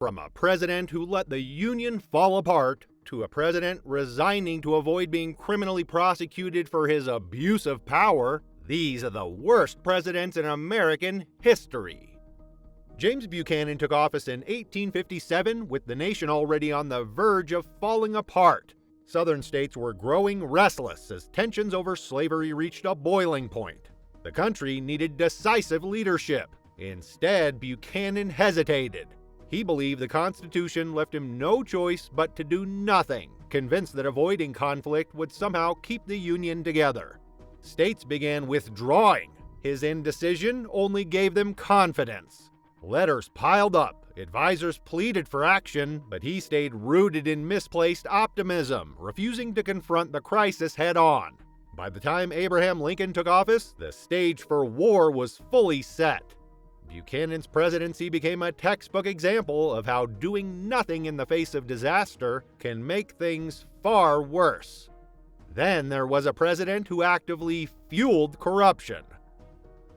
From a president who let the Union fall apart to a president resigning to avoid being criminally prosecuted for his abuse of power, these are the worst presidents in American history. James Buchanan took office in 1857 with the nation already on the verge of falling apart. Southern states were growing restless as tensions over slavery reached a boiling point. The country needed decisive leadership. Instead, Buchanan hesitated. He believed the Constitution left him no choice but to do nothing, convinced that avoiding conflict would somehow keep the Union together. States began withdrawing. His indecision only gave them confidence. Letters piled up, advisors pleaded for action, but he stayed rooted in misplaced optimism, refusing to confront the crisis head-on. By the time Abraham Lincoln took office, the stage for war was fully set. Buchanan's presidency became a textbook example of how doing nothing in the face of disaster can make things far worse. Then there was a president who actively fueled corruption.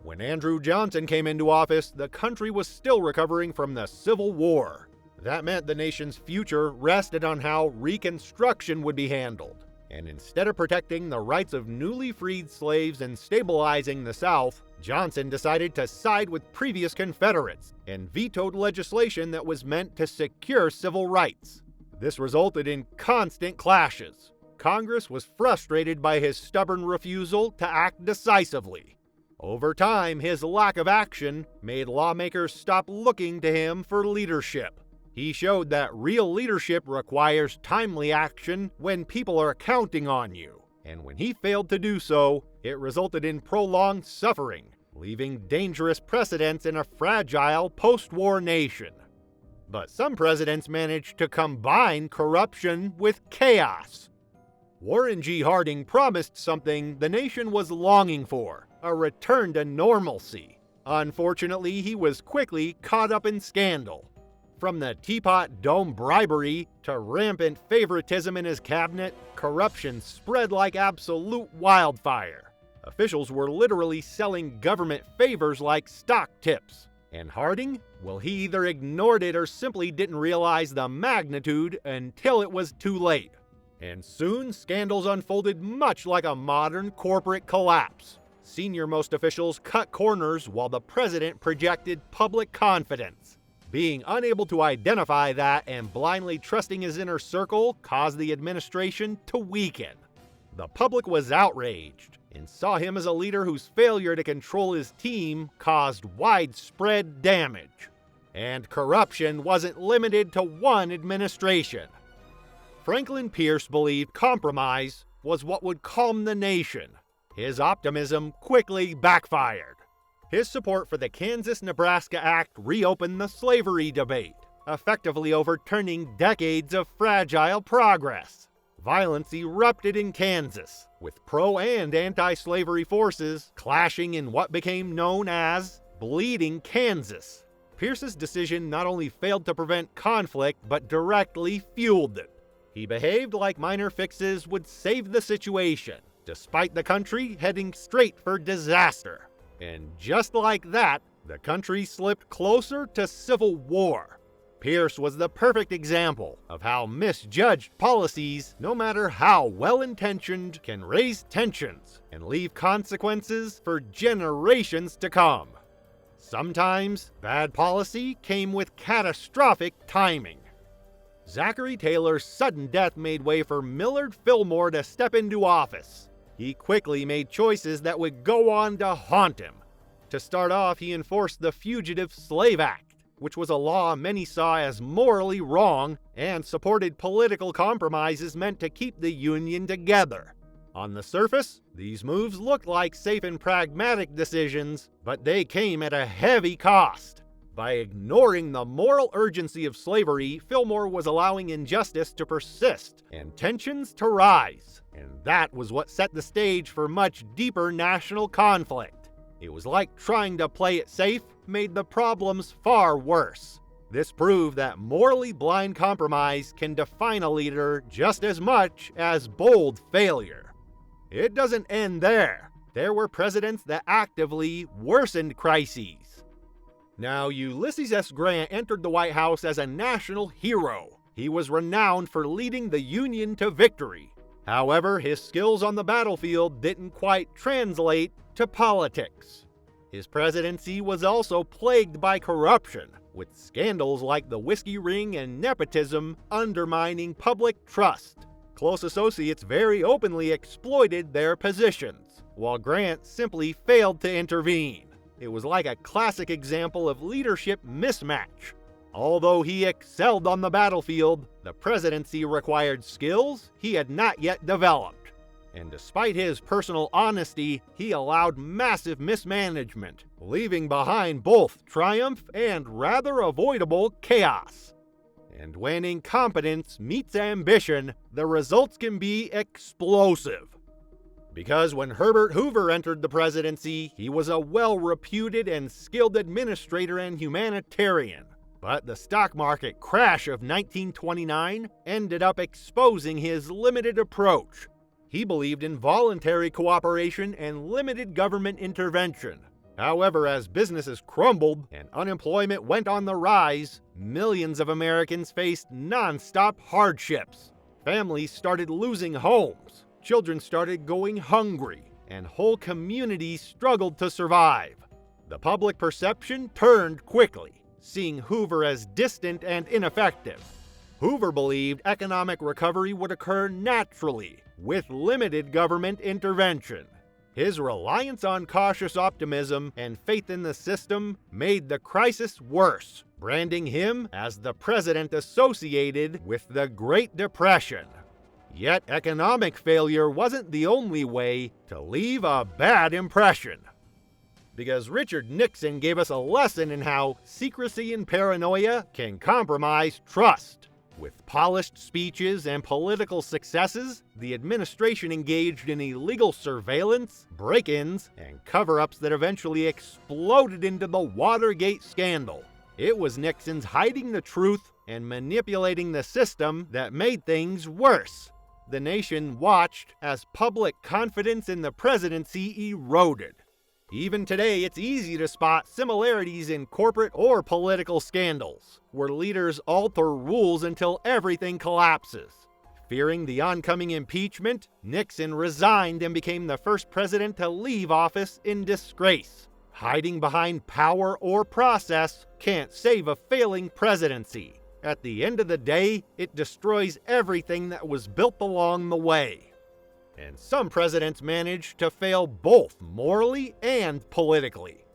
When Andrew Johnson came into office, the country was still recovering from the Civil War. That meant the nation's future rested on how Reconstruction would be handled. And instead of protecting the rights of newly freed slaves and stabilizing the South, Johnson decided to side with previous Confederates and vetoed legislation that was meant to secure civil rights. This resulted in constant clashes. Congress was frustrated by his stubborn refusal to act decisively. Over time, his lack of action made lawmakers stop looking to him for leadership. He showed that real leadership requires timely action when people are counting on you. And when he failed to do so, it resulted in prolonged suffering, leaving dangerous precedents in a fragile post-war nation. But some presidents managed to combine corruption with chaos. Warren G. Harding promised something the nation was longing for, a return to normalcy. Unfortunately, he was quickly caught up in scandal. From the Teapot Dome bribery to rampant favoritism in his cabinet, corruption spread like absolute wildfire. Officials were literally selling government favors like stock tips. And Harding? Well, he either ignored it or simply didn't realize the magnitude until it was too late. And soon, scandals unfolded much like a modern corporate collapse. Senior-most officials cut corners while the president projected public confidence. Being unable to identify that and blindly trusting his inner circle caused the administration to weaken. The public was outraged and saw him as a leader whose failure to control his team caused widespread damage. And corruption wasn't limited to one administration. Franklin Pierce believed compromise was what would calm the nation. His optimism quickly backfired. His support for the Kansas-Nebraska Act reopened the slavery debate, effectively overturning decades of fragile progress. Violence erupted in Kansas, with pro- and anti-slavery forces clashing in what became known as Bleeding Kansas. Pierce's decision not only failed to prevent conflict, but directly fueled it. He behaved like minor fixes would save the situation, despite the country heading straight for disaster. And just like that, the country slipped closer to civil war. Pierce was the perfect example of how misjudged policies, no matter how well-intentioned, can raise tensions and leave consequences for generations to come. Sometimes, bad policy came with catastrophic timing. Zachary Taylor's sudden death made way for Millard Fillmore to step into office. He quickly made choices that would go on to haunt him. To start off, he enforced the Fugitive Slave Act, which was a law many saw as morally wrong and supported political compromises meant to keep the Union together. On the surface, these moves looked like safe and pragmatic decisions, but they came at a heavy cost. By ignoring the moral urgency of slavery, Fillmore was allowing injustice to persist and tensions to rise. And that was what set the stage for much deeper national conflict. It was like trying to play it safe made the problems far worse. This proved that morally blind compromise can define a leader just as much as bold failure. It doesn't end there. There were presidents that actively worsened crises. Now, Ulysses S. Grant entered the White House as a national hero. He was renowned for leading the Union to victory. However, his skills on the battlefield didn't quite translate to politics. His presidency was also plagued by corruption, with scandals like the whiskey ring and nepotism undermining public trust. Close associates very openly exploited their positions, while Grant simply failed to intervene. It was like a classic example of leadership mismatch. Although he excelled on the battlefield, the presidency required skills he had not yet developed. And despite his personal honesty, he allowed massive mismanagement, leaving behind both triumph and rather avoidable chaos. And when incompetence meets ambition, the results can be explosive. Because when Herbert Hoover entered the presidency, he was a well-reputed and skilled administrator and humanitarian. But the stock market crash of 1929 ended up exposing his limited approach. He believed in voluntary cooperation and limited government intervention. However, as businesses crumbled and unemployment went on the rise, millions of Americans faced non-stop hardships. Families started losing homes, children started going hungry, and whole communities struggled to survive. The public perception turned quickly, seeing Hoover as distant and ineffective. Hoover believed economic recovery would occur naturally, with limited government intervention. His reliance on cautious optimism and faith in the system made the crisis worse, branding him as the president associated with the Great Depression. Yet economic failure wasn't the only way to leave a bad impression. Because Richard Nixon gave us a lesson in how secrecy and paranoia can compromise trust. With polished speeches and political successes, the administration engaged in illegal surveillance, break-ins, and cover-ups that eventually exploded into the Watergate scandal. It was Nixon's hiding the truth and manipulating the system that made things worse. The nation watched as public confidence in the presidency eroded. Even today, it's easy to spot similarities in corporate or political scandals, where leaders alter rules until everything collapses. Fearing the oncoming impeachment, Nixon resigned and became the first president to leave office in disgrace. Hiding behind power or process can't save a failing presidency. At the end of the day, it destroys everything that was built along the way. And some presidents managed to fail both morally and politically.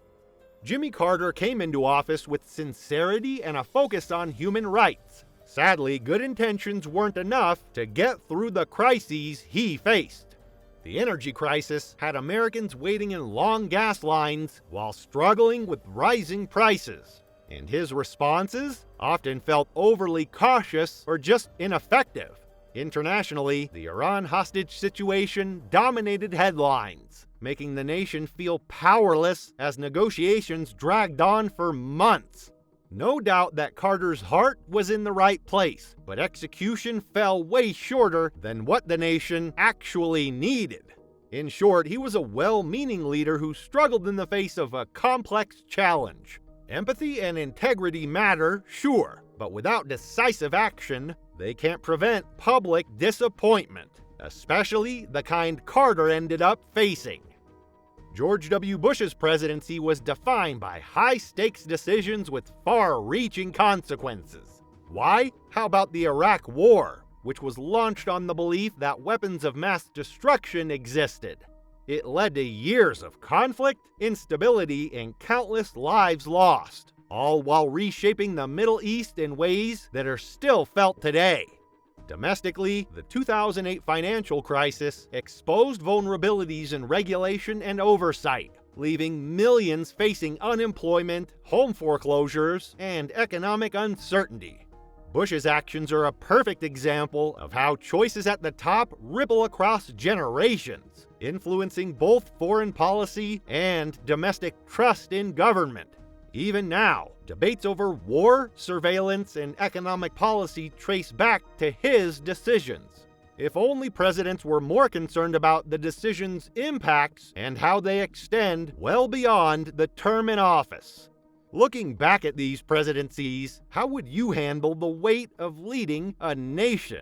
Jimmy Carter came into office with sincerity and a focus on human rights. Sadly, good intentions weren't enough to get through the crises he faced. The energy crisis had Americans waiting in long gas lines while struggling with rising prices. And his responses often felt overly cautious or just ineffective. Internationally, the Iran hostage situation dominated headlines, making the nation feel powerless as negotiations dragged on for months. No doubt that Carter's heart was in the right place, but execution fell way shorter than what the nation actually needed. In short, he was a well-meaning leader who struggled in the face of a complex challenge. Empathy and integrity matter, sure, but without decisive action, they can't prevent public disappointment, especially the kind Carter ended up facing. George W. Bush's presidency was defined by high-stakes decisions with far-reaching consequences. Why? How about the Iraq War, which was launched on the belief that weapons of mass destruction existed? It led to years of conflict, instability, and countless lives lost, all while reshaping the Middle East in ways that are still felt today. Domestically, the 2008 financial crisis exposed vulnerabilities in regulation and oversight, leaving millions facing unemployment, home foreclosures, and economic uncertainty. Bush's actions are a perfect example of how choices at the top ripple across generations, influencing both foreign policy and domestic trust in government. Even now, debates over war, surveillance, and economic policy trace back to his decisions. If only presidents were more concerned about the decisions' impacts and how they extend well beyond the term in office. Looking back at these presidencies, how would you handle the weight of leading a nation?